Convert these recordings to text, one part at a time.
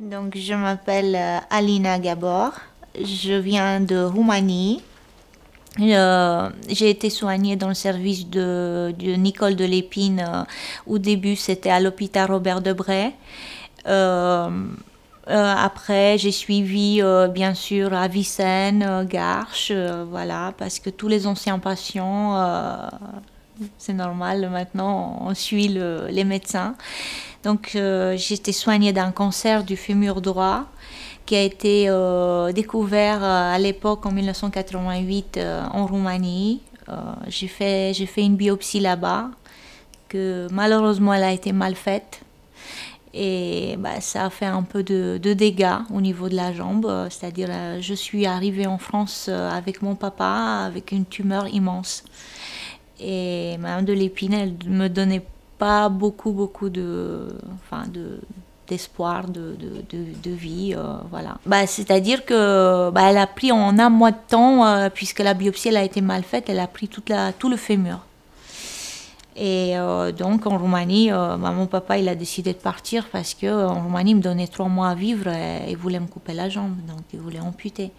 Donc, je m'appelle Alina Gabor. Je viens de Roumanie. J'ai été soignée dans le service de Nicole de Lépine. Au début, c'était à l'hôpital Robert Debré. Après, j'ai suivi, bien sûr, à Vicenne, Garches, voilà, parce que tous les anciens patients, c'est normal, maintenant, on suit les médecins. Donc, j'ai été soignée d'un cancer du fémur droit qui a été découvert à l'époque, en 1988, en Roumanie. J'ai fait une biopsie là-bas, que malheureusement, elle a été mal faite. Et bah, ça a fait un peu de dégâts au niveau de la jambe. C'est-à-dire, je suis arrivée en France avec mon papa, avec une tumeur immense. Et Madame de Lépine, elle me donnait pas beaucoup enfin, d'espoir de vie, voilà. Bah, c'est-à-dire que bah, elle a pris en un mois de temps, puisque la biopsie elle a été mal faite, elle a pris tout le fémur. Et donc en Roumanie, bah, mon papa il a décidé de partir parce que en Roumanie il me donnait 3 mois à vivre et il voulait me couper la jambe, donc il voulait amputer.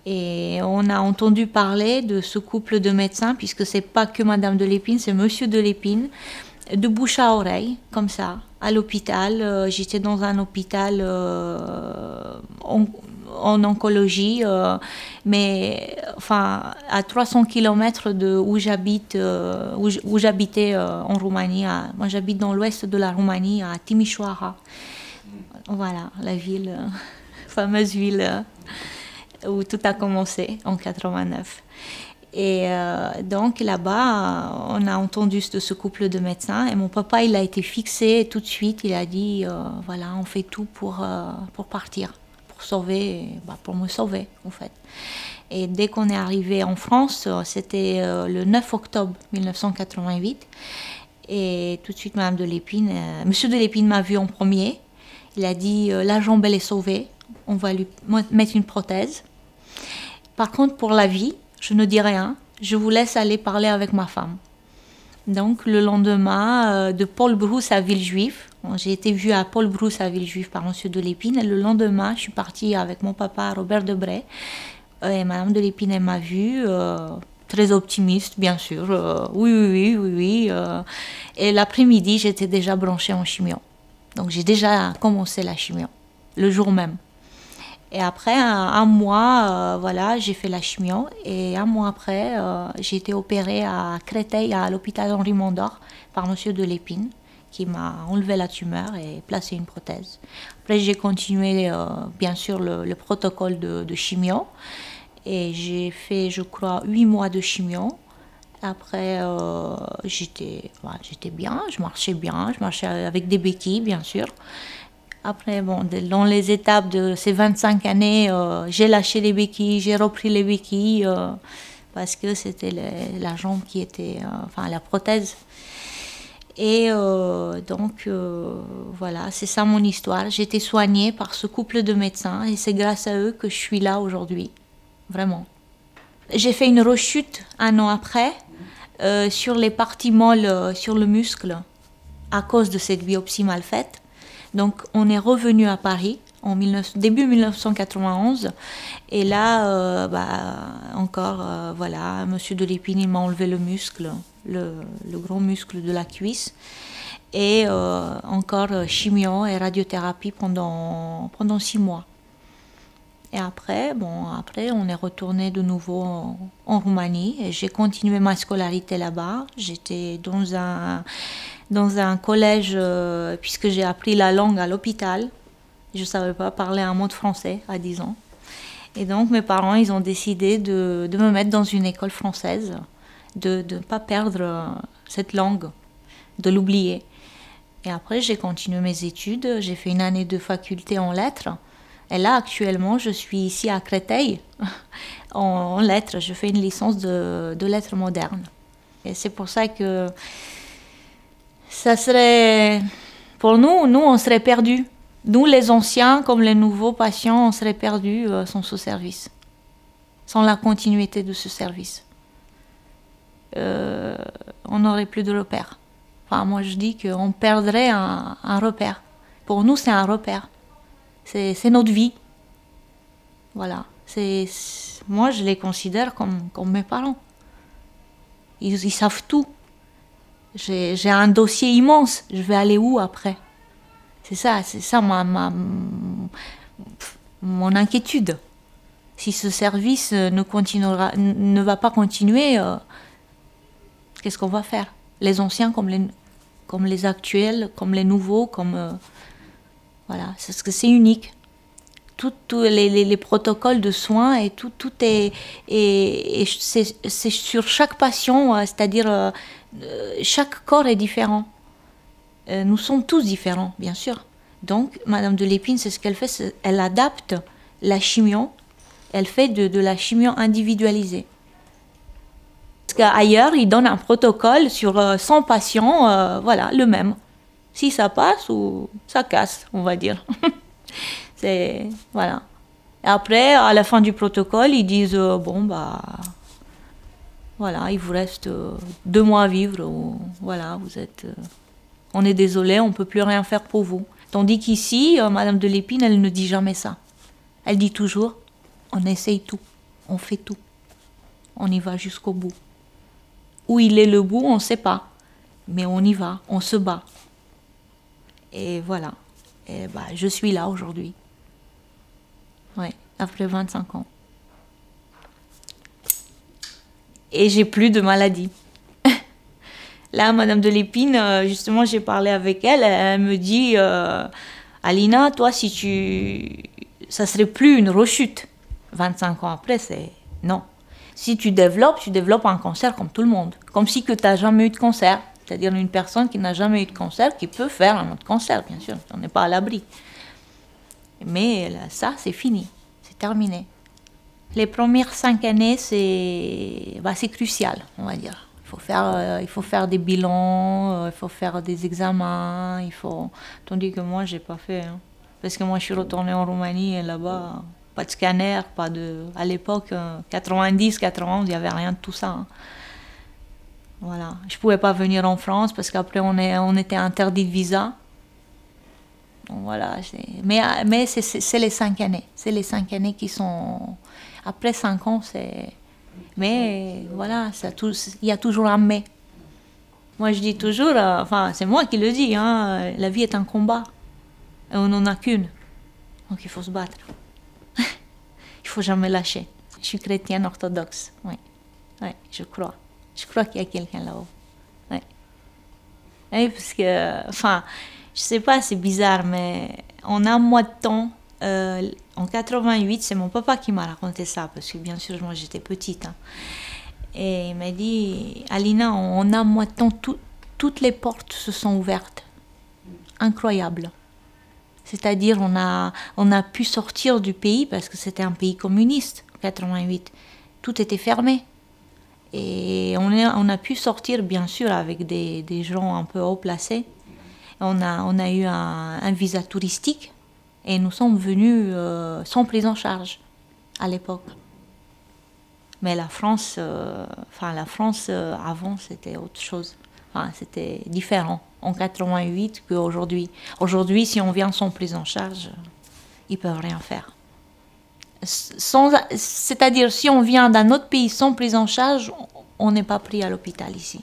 Et on a entendu parler de ce couple de médecins, puisque c'est pas que Madame de Lépine, c'est Monsieur de Lépine, de bouche à oreille, comme ça, à l'hôpital. J'étais dans un hôpital en oncologie, mais enfin à 300 km de où j'habite, où j'habitais en Roumanie. Moi, j'habite dans l'ouest de la Roumanie, à Timișoara. Voilà, la ville, fameuse ville où tout a commencé en 89. Et donc là-bas, on a entendu de ce couple de médecins et mon papa, il a été fixé tout de suite. Il a dit, voilà, on fait tout pour partir, pour sauver, bah, pour me sauver en fait. Et dès qu'on est arrivé en France, c'était le 9 octobre 1988. Et tout de suite, Madame de Lépine, Monsieur de Lépine m'a vu en premier. Il a dit, la jambe, elle est sauvée, on va lui mettre une prothèse. Par contre, pour la vie, je ne dis rien, je vous laisse aller parler avec ma femme. Donc le lendemain, de Paul Brousse à Villejuif, j'ai été vue à Paul Brousse à Villejuif par Monsieur de Lépine, et le lendemain, je suis partie avec mon papa Robert Debré, et Madame de Lépine, elle m'a vue, très optimiste, bien sûr, oui. Et l'après-midi, j'étais déjà branchée en chimio. Donc j'ai déjà commencé la chimio, le jour même. Et après un mois, voilà, j'ai fait la chimio. Et un mois après, j'ai été opérée à Créteil, à l'hôpital Henri Mondor, par Monsieur de Lépine, qui m'a enlevé la tumeur et placé une prothèse. Après, j'ai continué, bien sûr, le protocole de chimio. Et j'ai fait, je crois, 8 mois de chimio. Après, j'étais bien, je marchais avec des béquilles, bien sûr. Après, bon, dans les étapes de ces 25 années, j'ai lâché les béquilles, j'ai repris les béquilles, parce que c'était la jambe qui était, enfin la prothèse. Et donc, voilà, c'est ça mon histoire. J'ai été soignée par ce couple de médecins et c'est grâce à eux que je suis là aujourd'hui, vraiment. J'ai fait une rechute un an après sur les parties molles, sur le muscle, à cause de cette biopsie mal faite. Donc on est revenu à Paris en début 1991 et là, encore, voilà, Monsieur de Lépine m'a enlevé le muscle, le gros muscle de la cuisse et encore chimio et radiothérapie pendant 6 mois. Et après, on est retourné de nouveau en Roumanie et j'ai continué ma scolarité là-bas. J'étais dans un collège, puisque j'ai appris la langue à l'hôpital. Je ne savais pas parler un mot de français à 10 ans. Et donc mes parents, ils ont décidé de me mettre dans une école française, de ne pas perdre cette langue, de l'oublier. Et après, j'ai continué mes études. J'ai fait une année de faculté en lettres. Et là, actuellement, je suis ici à Créteil, en lettres. Je fais une licence de lettres modernes. Et c'est pour ça que ça serait... Pour nous, on serait perdus. Nous, les anciens, comme les nouveaux patients, on serait perdus sans ce service. Sans la continuité de ce service. On n'aurait plus de repères. Enfin, moi, je dis qu'on perdrait un repère. Pour nous, c'est un repère. C'est notre vie. Voilà. Moi, je les considère comme mes parents. Ils savent tout. J'ai un dossier immense. Je vais aller où après? C'est ça mon inquiétude. Si ce service ne va pas continuer, qu'est-ce qu'on va faire? Les anciens comme les actuels, comme les nouveaux, voilà, parce que c'est unique. Tous les protocoles de soins et tout est c'est sur chaque patient, c'est-à-dire chaque corps est différent. Nous sommes tous différents, bien sûr. Donc, Madame de Lépine, c'est ce qu'elle fait, elle adapte la chimio, elle fait de la chimio individualisée. Parce qu'ailleurs, ils donnent un protocole sur 100 patients, voilà, le même. Si ça passe ou ça casse, on va dire. Voilà. Et après, à la fin du protocole, ils disent bon, bah, voilà, il vous reste 2 mois à vivre, ou voilà, on est désolé, on ne peut plus rien faire pour vous. Tandis qu'ici, Madame de Lépine, elle ne dit jamais ça. Elle dit toujours, on essaye tout, on fait tout, on y va jusqu'au bout. Où il est le bout, on ne sait pas, mais on y va, on se bat. Et voilà, et bah, je suis là aujourd'hui. Ouais, après 25 ans. Et j'ai plus de maladie. Là, Madame de Lépine, justement, j'ai parlé avec elle, elle me dit, Alina, toi, ça serait plus une rechute. 25 ans après, c'est non. Si tu développes un cancer comme tout le monde. Comme si que tu n'as jamais eu de cancer. C'est-à-dire une personne qui n'a jamais eu de cancer, qui peut faire un autre cancer, bien sûr. On n'est pas à l'abri. Mais là, ça, c'est fini. C'est terminé. Les premières 5 années, c'est crucial, on va dire. Il faut faire des bilans, il faut faire des examens, tandis que moi, j'ai pas fait. Hein. Parce que moi, je suis retournée en Roumanie et là-bas, pas de scanner, à l'époque, 90, 91, il n'y avait rien de tout ça. Hein. Voilà. Je pouvais pas venir en France parce qu'après, on était interdit de visa. Donc, voilà. Mais c'est les 5 années. C'est les 5 années qui sont... Après 5 ans, c'est... Mais voilà, il y a toujours un mais. Moi, je dis toujours, c'est moi qui le dis, hein, la vie est un combat. Et on n'en a qu'une. Donc il faut se battre. Il faut jamais lâcher. Je suis chrétienne orthodoxe, oui. Ouais, je crois. Je crois qu'il y a quelqu'un là-haut. Ouais. Oui, parce que, je sais pas, c'est bizarre, mais en un mois de temps, en 88, c'est mon papa qui m'a raconté ça, parce que bien sûr, moi j'étais petite. Hein. Et il m'a dit, Alina, en un mois de temps, toutes les portes se sont ouvertes. Incroyable. C'est-à-dire, on a pu sortir du pays, parce que c'était un pays communiste, en 88. Tout était fermé. Et on a pu sortir, bien sûr, avec des gens un peu haut placés. On a eu un visa touristique. Et nous sommes venus sans prise en charge à l'époque. Mais la France, avant, c'était autre chose. C'était différent en 88 qu'aujourd'hui. Aujourd'hui, si on vient sans prise en charge, ils peuvent rien faire. C'est-à-dire, si on vient d'un autre pays sans prise en charge, on n'est pas pris à l'hôpital ici.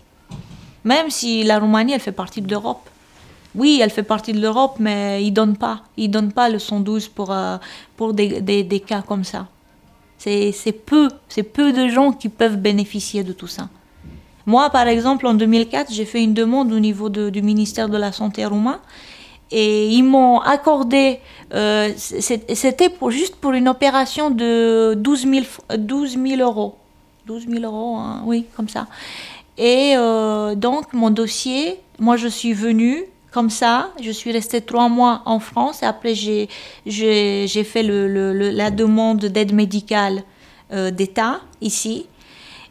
Même si la Roumanie, elle fait partie de l'Europe. Oui, elle fait partie de l'Europe, mais ils ne donnent pas. Ils ne donnent pas le 112 pour des cas comme ça. C'est peu de gens qui peuvent bénéficier de tout ça. Moi, par exemple, en 2004, j'ai fait une demande au niveau du ministère de la Santé roumain et ils m'ont accordé, c'était juste pour une opération de 12 000 euros. 12 000 euros, hein, oui, comme ça. Et donc, mon dossier, moi, je suis venue comme ça. Je suis restée 3 mois en France et après, j'ai fait la demande d'aide médicale d'État ici.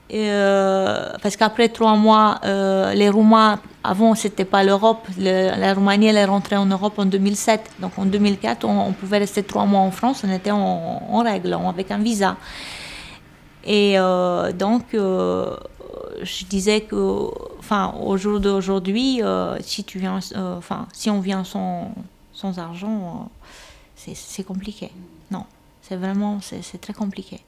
Parce qu'après 3 mois, les Roumains, avant c'était pas l'Europe, la Roumanie elle est rentrée en Europe en 2007, donc en 2004 on pouvait rester 3 mois en France, on était en règle, avec un visa. Et donc je disais que, au jour d'aujourd'hui, si on vient sans argent, c'est compliqué. Non, c'est vraiment, c'est très compliqué.